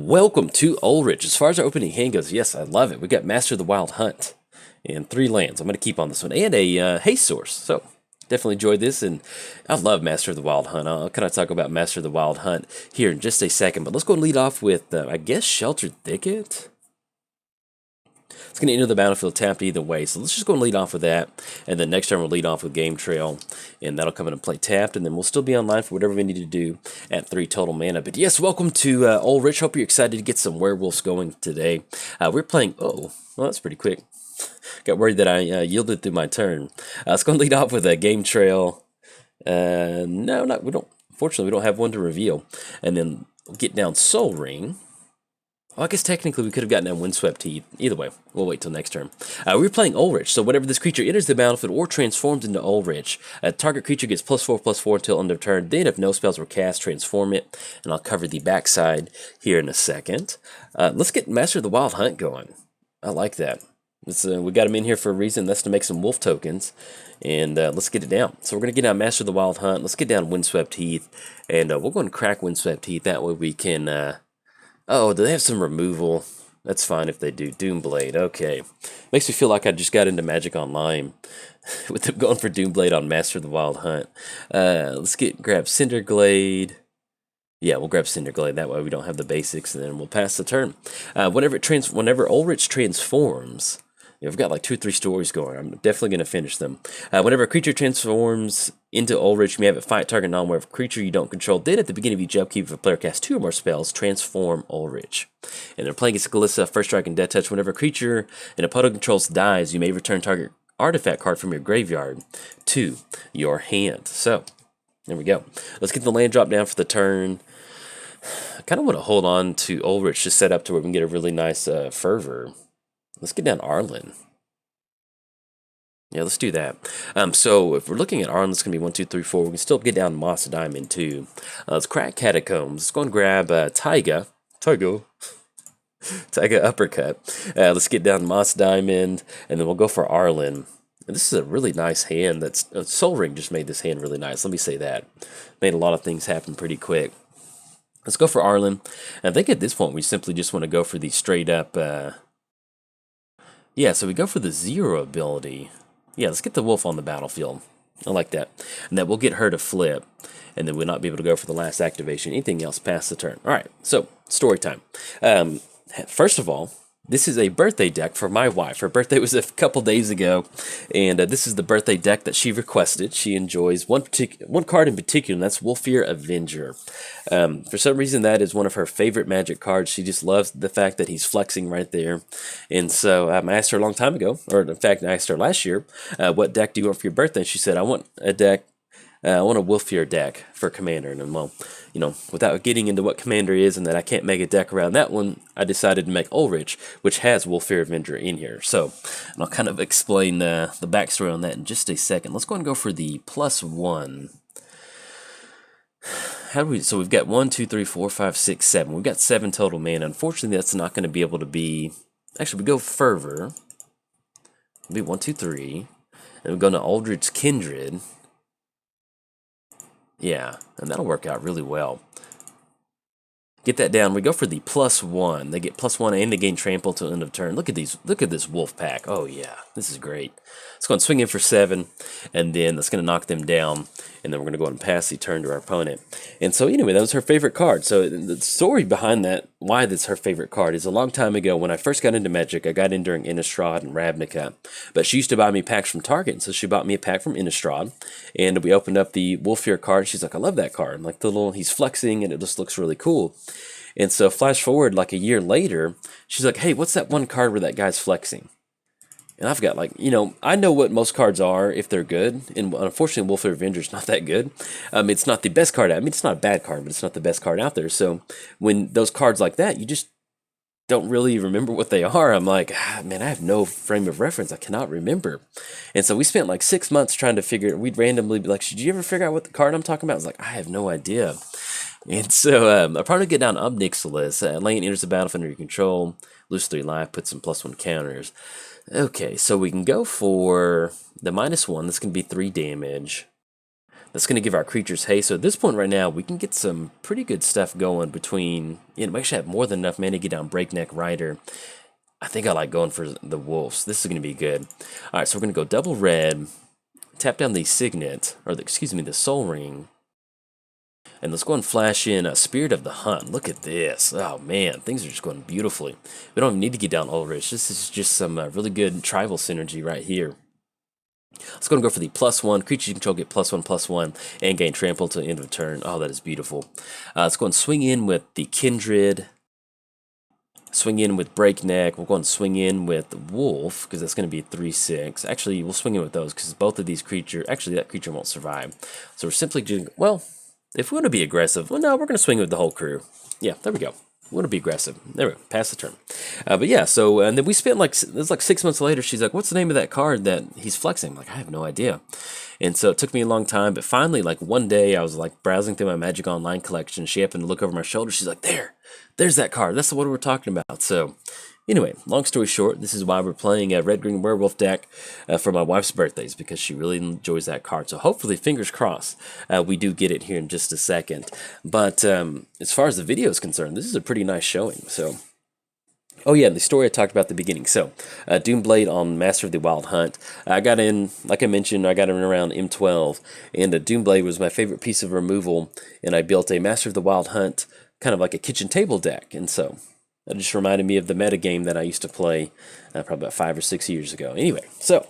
Welcome to Ulrich. As far as our opening hand goes, yes, I love it. We got Master of the Wild Hunt and 3 lands. I'm going to keep on this one. And a haste source. So definitely enjoyed this. And I love Master of the Wild Hunt. I'll kind of talk about Master of the Wild Hunt here in just a second. But let's go and lead off with, I guess, Sheltered Thicket. It's going to enter the battlefield tapped either way. So let's just go and lead off with that. And then next turn we'll lead off with Game Trail. And that'll come into play tapped. And then we'll still be online for whatever we need to do at 3 total mana. But yes, welcome to Ulrich. Hope you're excited to get some werewolves going today. We're playing... Oh, well, that's pretty quick. Got worried that I yielded through my turn. Let's go and lead off with a Game Trail. No, we don't. Fortunately, we don't have one to reveal. And then we'll get down Soul Ring. Well, I guess technically we could have gotten down Windswept Heath. Either way, we'll wait till next turn. We're playing Ulrich, so whenever this creature enters the battlefield or transforms into Ulrich, a target creature gets +4/+4 until end of turn. Then, if no spells were cast, transform it, and I'll cover the backside here in a second. Let's get Master of the Wild Hunt going. I like that. We got him in here for a reason. That's to make some wolf tokens, and let's get it down. So we're going to get down Master of the Wild Hunt. Let's get down Windswept Heath, and we're going to crack Windswept Heath. That way we can... Oh, do they have some removal? That's fine if they do. Doomblade, okay. Makes me feel like I just got into Magic Online with them going for Doomblade on Master of the Wild Hunt. Let's grab Cinderglade. Yeah, we'll grab Cinderglade. That way we don't have the basics, and then we'll pass the turn. Whenever Ulrich transforms... Yeah, we've got like 2 or 3 stories going. I'm definitely going to finish them. Whenever a creature transforms into Ulrich, you may have it fight target non-werewolf creature you don't control. Then at the beginning of each upkeep, if a player casts 2 or more spells, transform Ulrich. And they're playing against Glissa, First Strike and Death Touch. Whenever a creature an opponent controls dies, you may return target artifact card from your graveyard to your hand. So, there we go. Let's get the land drop down for the turn. I kind of want to hold on to Ulrich to set up to where we can get a really nice fervor. Let's get down Arlen. Yeah, let's do that. So if we're looking at Arlen, it's going to be 1, 2, 3, 4. We can still get down Moss Diamond too. Let's crack Catacombs. Let's go and grab Taiga Uppercut. Let's get down Moss Diamond, and then we'll go for Arlen. And this is a really nice hand. Soul Ring just made this hand really nice. Let me say that. Made a lot of things happen pretty quick. Let's go for Arlen. And I think at this point we simply just want to go for the straight up... Yeah, so we go for the 0 ability. Yeah, let's get the wolf on the battlefield. I like that. And then we'll get her to flip. And then we'll not be able to go for the last activation. Anything else past the turn. Alright, so, story time. First of all, this is a birthday deck for my wife. Her birthday was a couple days ago. And this is the birthday deck that she requested. She enjoys one card in particular, and that's Wolfir Avenger. For some reason, that is one of her favorite Magic cards. She just loves the fact that he's flexing right there. And so I asked her a long time ago, or in fact, I asked her last year, what deck do you want for your birthday? And she said, I want a deck. I want a Wolfir deck for Commander. And then, well, you know, without getting into what Commander is and that I can't make a deck around that one, I decided to make Ulrich, which has Wolfir Avenger in here. So, and I'll kind of explain the backstory on that in just a second. Let's go and go for the +1. So we've got 1, 2, 3, 4, 5, 6, 7. We've got 7 total mana. Unfortunately, that's not going to be able to be... Actually, we go Fervor. It'll be 1, 2, 3. And we go to Aldrid's Kindred. Yeah, and that'll work out really well. Get that down. We go for the +1. They get +1 and they gain trample till end of turn. Look at these. Look at this wolf pack. Oh yeah, this is great. Let's go and swing in for 7, and then that's going to knock them down. And then we're going to go ahead and pass the turn to our opponent. And so anyway, that was her favorite card. So the story behind that, why that's her favorite card, is a long time ago when I first got into Magic. I got in during Innistrad and Ravnica. But she used to buy me packs from Target, and so she bought me a pack from Innistrad. And we opened up the Wolfir card. She's like, I love that card. Like he's flexing, and it just looks really cool. And so flash forward like a year later, she's like, hey, what's that one card where that guy's flexing? And I've got like, you know, I know what most cards are if they're good. And unfortunately, Wolfir Avenger is not that good. It's not the best card. I mean, it's not a bad card, but it's not the best card out there. So when those cards like that, you just don't really remember what they are. I'm like, man, I have no frame of reference. I cannot remember. And so we spent like 6 months trying to figure it. We'd randomly be like, should you ever figure out what the card I'm talking about? I was like, I have no idea. And so I'll probably get down Obnixilis. Lane enters the battlefield under your control. Lose 3 life, put some +1 counters. Okay, so we can go for the -1. This can be 3 damage. That's going to give our creatures haste. So at this point right now, we can get some pretty good stuff going between, we actually have more than enough mana to get down Breakneck Rider. I think I like going for the Wolves. This is going to be good. All right, so we're going to go double red, tap down the Signet, or the Soul Ring. And let's go and flash in a Spirit of the Hunt. Look at this. Oh, man. Things are just going beautifully. We don't even need to get down Ulrich. This is just some really good tribal synergy right here. Let's go and go for the +1. Creatures you control get +1/+1 and gain trample until the end of turn. Oh, that is beautiful. Let's go and swing in with the Kindred. Swing in with Breakneck. We'll go and swing in with the Wolf, because that's going to be 3/6. Actually, we'll swing in with those, because both of these creatures... Actually, that creature won't survive. So we're simply doing... Well... If we want to be aggressive, well, no, we're going to swing with the whole crew. Yeah, there we go. We want to be aggressive. There we go. Pass the turn. But yeah, so, and then we spent it was like 6 months later, she's like, what's the name of that card that he's flexing? I'm like, I have no idea. And so it took me a long time, but finally, like one day, I was like browsing through my Magic Online collection. She happened to look over my shoulder. She's like, there's that card. That's the one we're talking about. So anyway, long story short, this is why we're playing a Red-Green Werewolf deck for my wife's birthdays, because she really enjoys that card. So hopefully, fingers crossed, we do get it here in just a second. But as far as the video is concerned, this is a pretty nice showing. So, oh yeah, the story I talked about at the beginning. So, Doomblade on Master of the Wild Hunt. I got in, like I mentioned, I got in around M12, and Doomblade was my favorite piece of removal, and I built a Master of the Wild Hunt, kind of like a kitchen table deck, and so... That just reminded me of the metagame that I used to play probably about 5 or 6 years ago. Anyway, so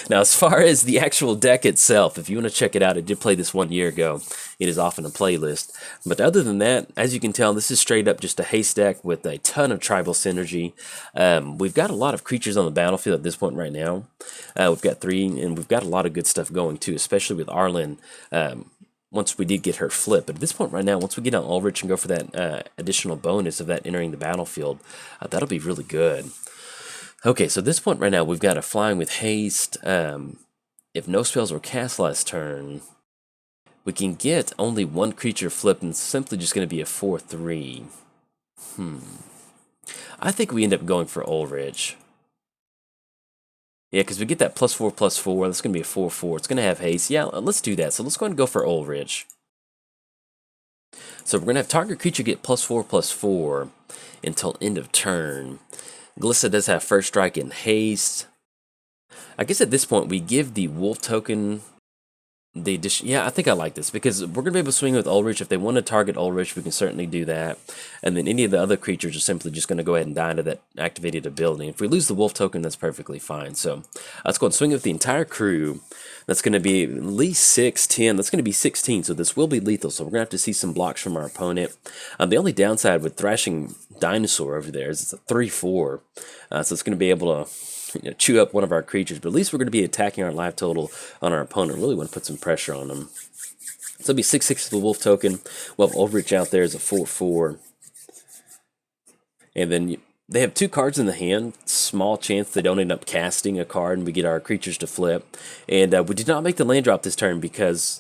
now as far as the actual deck itself, if you want to check it out, I did play this 1 year ago. It is off in a playlist. But other than that, as you can tell, this is straight up just a haste deck with a ton of tribal synergy. We've got a lot of creatures on the battlefield at this point right now. We've got 3, and we've got a lot of good stuff going too, especially with Arlen. Once we did get her flip. But at this point right now, once we get on Ulrich and go for that additional bonus of that entering the battlefield, that'll be really good. Okay, so at this point right now, we've got a flying with haste. If no spells were cast last turn, we can get only one creature flipped, and it's simply just going to be a 4/3. I think we end up going for Ulrich. Yeah, because we get that +4/+4. That's going to be a 4/4. It's going to have haste. Yeah, let's do that. So let's go ahead and go for Ulrich. So we're going to have target creature get +4/+4 until end of turn. Glissa does have first strike and haste. I guess at this point we give the wolf token the addition. Yeah, I think I like this because we're going to be able to swing with Ulrich. If they want to target Ulrich, we can certainly do that. And then any of the other creatures are simply just going to go ahead and die into that activated ability. If we lose the wolf token, that's perfectly fine. So let's go and swing with the entire crew. That's going to be at least 6, 10. That's going to be 16. So this will be lethal. So we're going to have to see some blocks from our opponent. The only downside with Thrashing Dinosaur over there is it's a 3/4. So it's going to be able to chew up one of our creatures, but at least we're going to be attacking our life total on our opponent. Really want to put some pressure on them. So it'll be 6/6 for the wolf token. We'll have Ulrich out there as a 4/4. And then they have 2 cards in the hand. Small chance they don't end up casting a card and we get our creatures to flip. And we did not make the land drop this turn because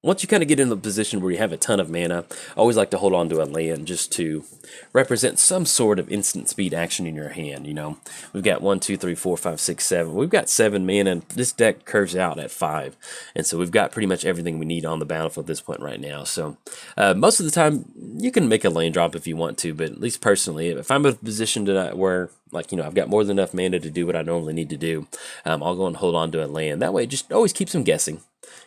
once you kind of get in the position where you have a ton of mana, I always like to hold on to a land just to represent some sort of instant speed action in your hand, you know. We've got 1, 2, 3, 4, 5, 6, 7. We've got 7 mana, and this deck curves out at 5. And so we've got pretty much everything we need on the battlefield at this point right now. So most of the time, you can make a land drop if you want to, but at least personally, if I'm in a position where, like, I've got more than enough mana to do what I normally need to do, I'll go and hold on to a land. That way, it just always keeps them guessing.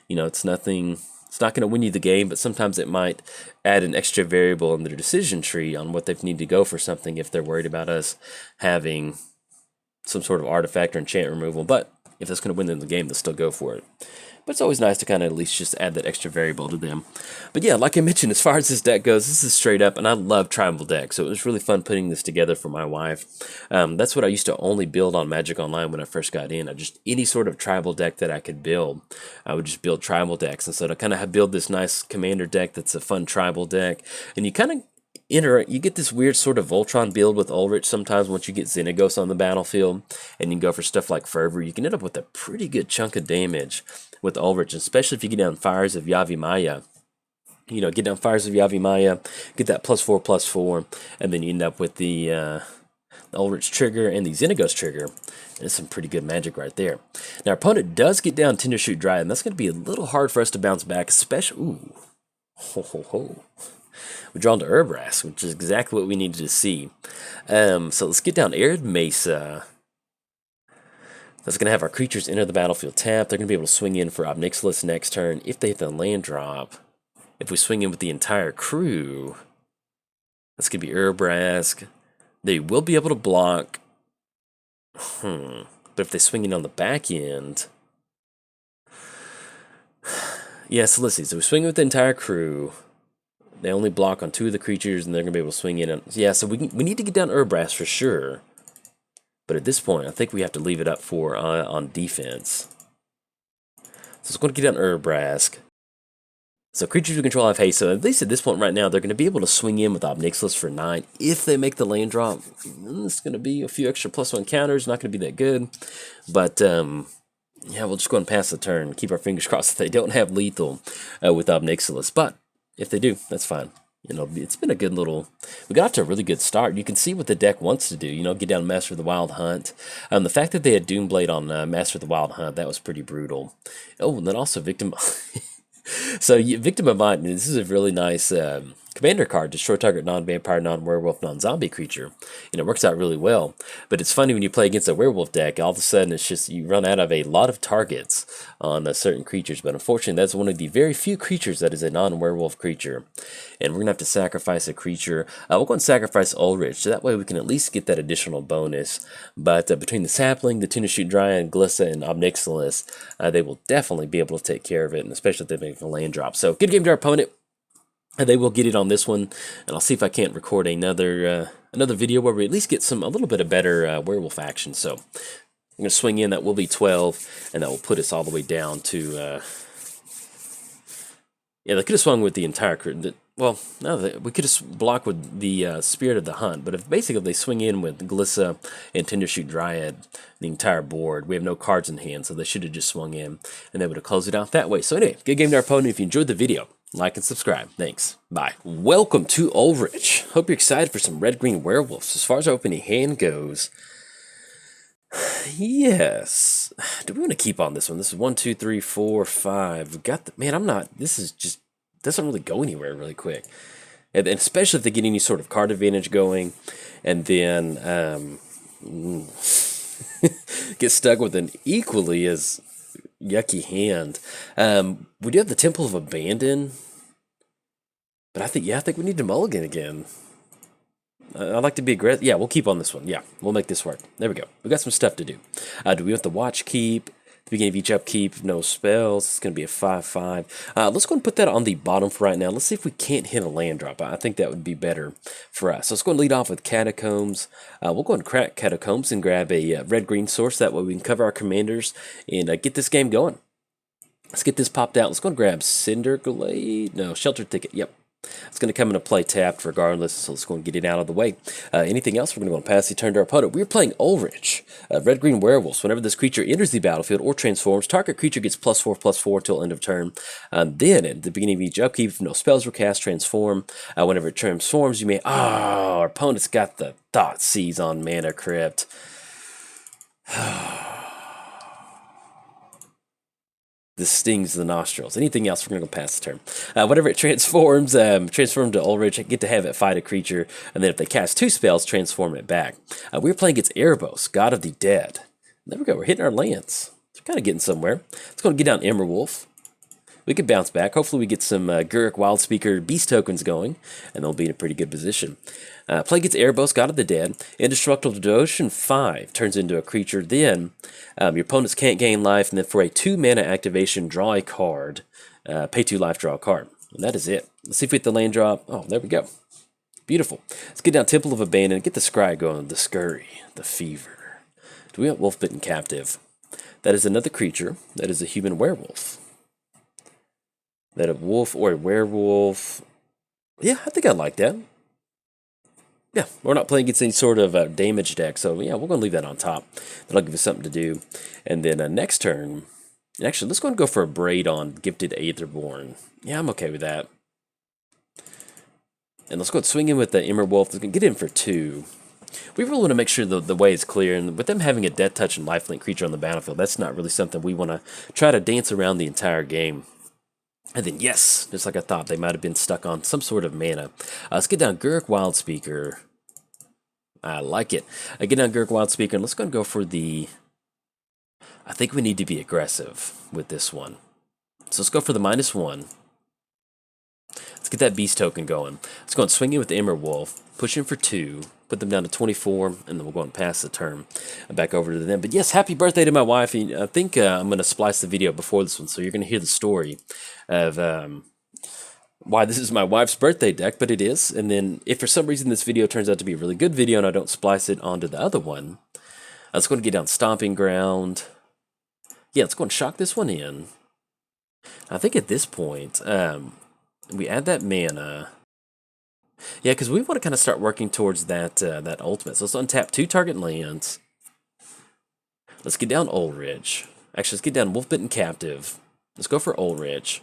It's nothing... It's not going to win you the game, but sometimes it might add an extra variable in their decision tree on what they need to go for something if they're worried about us having some sort of artifact or enchant removal. But if that's going to win them the game, they'll still go for it. But it's always nice to kind of at least just add that extra variable to them. But yeah, like I mentioned, as far as this deck goes, this is straight up, and I love tribal decks, so it was really fun putting this together for my wife. That's what I used to only build on Magic Online when I first got in. Any sort of tribal deck that I could build, I would just build tribal decks. And so to kind of build this nice commander deck that's a fun tribal deck, and you kind of you get this weird sort of Voltron build with Ulrich sometimes once you get Xenagos on the battlefield, and you can go for stuff like Fervor. You can end up with a pretty good chunk of damage with Ulrich, especially if you get down Fires of Yavimaya. Get down Fires of Yavimaya, get that +4/+4, and then you end up with the the Ulrich trigger and the Xenagos trigger. That's some pretty good magic right there. Now, our opponent does get down Tender Shoot Dry, and that's going to be a little hard for us to bounce back, especially... Ooh. Ho, ho, ho. We're drawn to Erebos, which is exactly what we needed to see. So let's get down Arid Mesa. That's going to have our creatures enter the battlefield tapped. They're going to be able to swing in for Obnixilis next turn if they hit the land drop. If we swing in with the entire crew, that's going to be Erebos. They will be able to block. But if they swing in on the back end... Yeah, so let's see. So we swing with the entire crew. They only block on 2 of the creatures, and they're going to be able to swing in. And, yeah, so we need to get down Erebos for sure. But at this point, I think we have to leave it up for on defense. So it's going to get down Erebos. So creatures we control have haste. So at least at this point right now, they're going to be able to swing in with Obnixilis for 9. If they make the land drop, it's going to be a few extra +1 counters. Not going to be that good. But... yeah, we'll just go and pass the turn. Keep our fingers crossed that they don't have lethal with Obnixilis. But if they do, that's fine. You know, it's been a good little... We got off to a really good start. You can see what the deck wants to do. You know, get down Master of the Wild Hunt. The fact that they had Doomblade on Master of the Wild Hunt, that was pretty brutal. Oh, and then also Victim... So, Victim of Mind, this is a really nice commander card. Destroy target non-vampire, non-werewolf, non-zombie creature. And it works out really well. But it's funny when you play against a werewolf deck, all of a sudden it's just you run out of a lot of targets on certain creatures. But unfortunately, that's one of the very few creatures that is a non-werewolf creature. And we're going to have to sacrifice a creature. We'll go and sacrifice Ulrich, so that way we can at least get that additional bonus. But between the Sapling, the Tuna Shoot Dryad, Glissa, and Obnixilis, they will definitely be able to take care of it, and especially if they make a land drop. So, good game to our opponent. They will get it on this one, and I'll see if I can't record another video where we at least get a little bit of better werewolf action. So, I'm going to swing in. That will be 12, and that will put us all the way down to... yeah, they could have swung with the entire crew. Well, no, we could have blocked with the Spirit of the Hunt, but if basically they swing in with Glissa and Tender Shoot Dryad, the entire board, we have no cards in hand, so they should have just swung in, and they would have closed it out that way. So anyway, good game to our opponent. If you enjoyed the video, like and subscribe. Thanks. Bye. Welcome to Ulrich. Hope you're excited for some red-green werewolves. As far as our opening hand goes, yes. Do we want to keep on this one? This is 1, 2, 3, 4, 5. We got the... Man, I'm not... This is just... doesn't really go anywhere really quick. And especially if they get any sort of card advantage going. And then... get stuck with an equally as yucky hand. We do have the Temple of Abandon. But I think we need to mulligan again. I'd like to be aggressive. Yeah, we'll keep on this one. Yeah, we'll make this work. There we go. We got some stuff to do. Do we want the Watch Keep? The beginning of each upkeep, no spells. It's going to be a 5/5. Let's go and put that on the bottom for right now. Let's see if we can't hit a land drop. I think that would be better for us. So let's go and lead off with Catacombs. We'll go and crack Catacombs and grab a red-green source. That way we can cover our commanders and get this game going. Let's get this popped out. Let's go and grab Cinderglade. No, Shelter Ticket. Yep. It's going to come into play tapped regardless, so let's go and get it out of the way. Anything else? We're going to go and pass the turn to our opponent. We're playing Ulrich, red-green werewolves. Whenever this creature enters the battlefield or transforms, target creature gets +4/+4 till end of turn. Then, at the beginning of each upkeep, if no spells were cast, transform. Whenever it transforms, you may... our opponent's got the Thoughtseize on Mana Crypt. This stings the nostrils. Anything else, we're going to go pass the turn. Whenever it transforms, transform to Ulrich, get to have it fight a creature, and then if they cast 2 spells, transform it back. We're playing against Erebos, God of the Dead. There we go, we're hitting our lands. We're kind of getting somewhere. Let's go and get down Emerwolf. We could bounce back. Hopefully we get some Guruk Wildspeaker Beast tokens going, and they'll be in a pretty good position. Play against Erebos, God of the Dead. Indestructible Devotion 5 turns into a creature. Then your opponents can't gain life, and then for a 2-mana activation, draw a card. Pay 2 life, draw a card. And that is it. Let's see if we hit the land drop. Oh, there we go. Beautiful. Let's get down Temple of Abandon, get the Scry going, the Scurry, the Fever. Do we have Wolf-Bitten Captive? That is another creature. That is a human werewolf. That a wolf or a werewolf. Yeah, I think I like that. Yeah, we're not playing against any sort of damage deck, so yeah, we're going to leave that on top. That'll give us something to do. And then next turn, actually, let's go and go for a Braid on Gifted Aetherborn. Yeah, I'm okay with that. And let's go and swing in with the Emerwolf. Let's get in for 2. we really want to make sure the way is clear, and with them having a death touch and lifelink creature on the battlefield, that's not really something we want to try to dance around the entire game. And then, yes, just like I thought, they might have been stuck on some sort of mana. Let's get down Gurk Wildspeaker. I like it. Get down Gurk Wildspeaker, and let's go for the... I think we need to be aggressive with this one. So let's go for the -1. Let's get that beast token going. Let's go and swing in with the Wolf, push in for 2, put them down to 24, and then we'll go and pass the turn back over to them. But yes, happy birthday to my wife. I think I'm going to splice the video before this one, so you're going to hear the story of why this is my wife's birthday deck, but it is. And then if for some reason this video turns out to be a really good video and I don't splice it onto the other one, let's go and get down Stomping Ground. Yeah, let's go and shock this one in. I think at this point, we add that mana. Yeah, because we want to kind of start working towards that that ultimate. So let's untap 2 target lands. Let's get down Ulrich. Actually, let's get down Wolf-Bitten Captive. Let's go for Ulrich.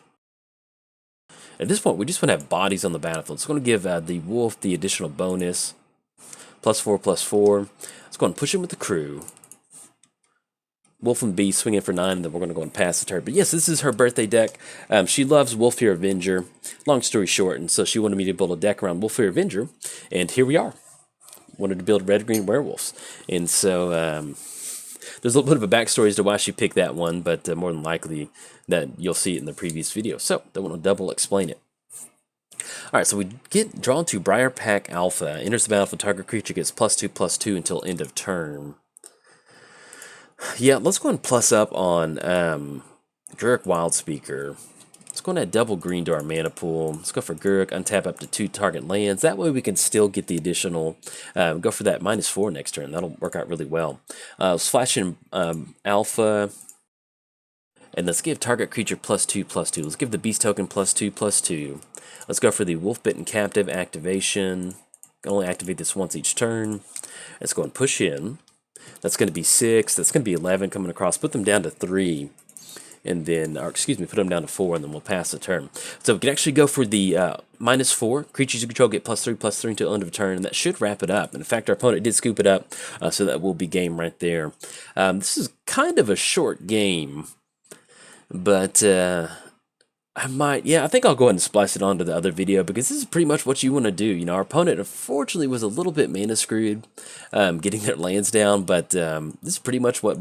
At this point, we just want to have bodies on the battlefield. So it's going to give the Wolf the additional bonus. +4/+4. Let's go and push him with the crew. Wolf and Beast swinging for 9, and then we're going to go and pass the turn. But yes, this is her birthday deck. She loves Wolfear Avenger. Long story short, and so she wanted me to build a deck around Wolfear Avenger, and here we are. Wanted to build red-green werewolves. And so there's a little bit of a backstory as to why she picked that one, but more than likely that you'll see it in the previous video. So don't want to double explain it. Alright, so we get drawn to Briar Pack Alpha. Enters the battlefield, target creature gets +2/+2 until end of turn. Yeah, let's go and plus up on Gurk Wildspeaker. Let's go and add double green to our mana pool. Let's go for Gurk, untap up to 2 target lands. That way we can still get the additional, go for that -4 next turn. That'll work out really well. Let's flash in Alpha, and let's give target creature +2/+2. Let's give the Beast token +2/+2. Let's go for the Wolf-Bitten Captive activation. Can only activate this once each turn. Let's go and push in. That's going to be 6. That's going to be 11 coming across. Put them down to 3. And then, or excuse me, put them down to 4, and then we'll pass the turn. So we can actually go for the -4. Creatures you control get +3/+3 until end of turn, and that should wrap it up. And in fact, our opponent did scoop it up, so that will be game right there. This is kind of a short game, but I think I'll go ahead and splice it onto the other video, because this is pretty much what you want to do. You know, our opponent unfortunately was a little bit mana screwed, getting their lands down, but this is pretty much what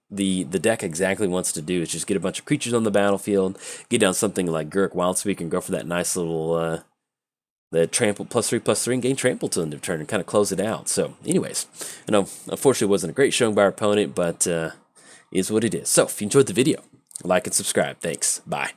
the deck exactly wants to do, is just get a bunch of creatures on the battlefield, get down something like Gurk Wildspeaker, and go for that nice little the trample +3/+3 and gain trample till end of turn and kind of close it out. So anyways, I know unfortunately it wasn't a great showing by our opponent, but is what it is. So if you enjoyed the video, like and subscribe. Thanks. Bye.